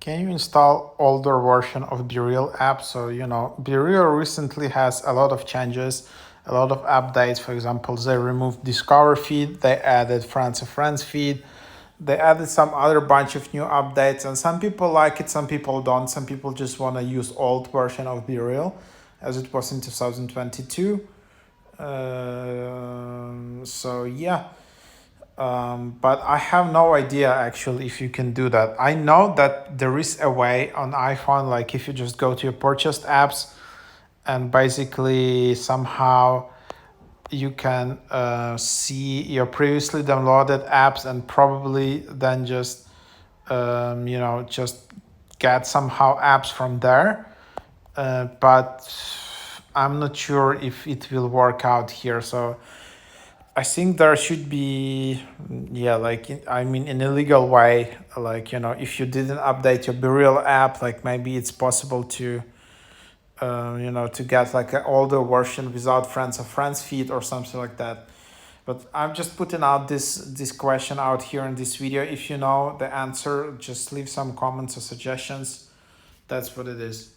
Can you install older version of BeReal app? So, BeReal recently has a lot of changes, a lot of updates. For example, they removed Discover feed, they added Friends of Friends feed, they added some other bunch of new updates, and some people like it, some people don't. Some people just want to use old version of BeReal as it was in 2022. So yeah. But I have no idea actually if you can do that. I know that there is a way on iPhone, like if you just go to your purchased apps and basically somehow you can see your previously downloaded apps and probably then just just get somehow apps from there. But I'm not sure if it will work out here. So I think there should be, yeah, like in a legal way, like if you didn't update your BeReal app, like maybe it's possible to, to get like an older version without Friends of Friends feed or something like that. But I'm just putting out this question out here in this video. If you know the answer, just leave some comments or suggestions. That's what it is.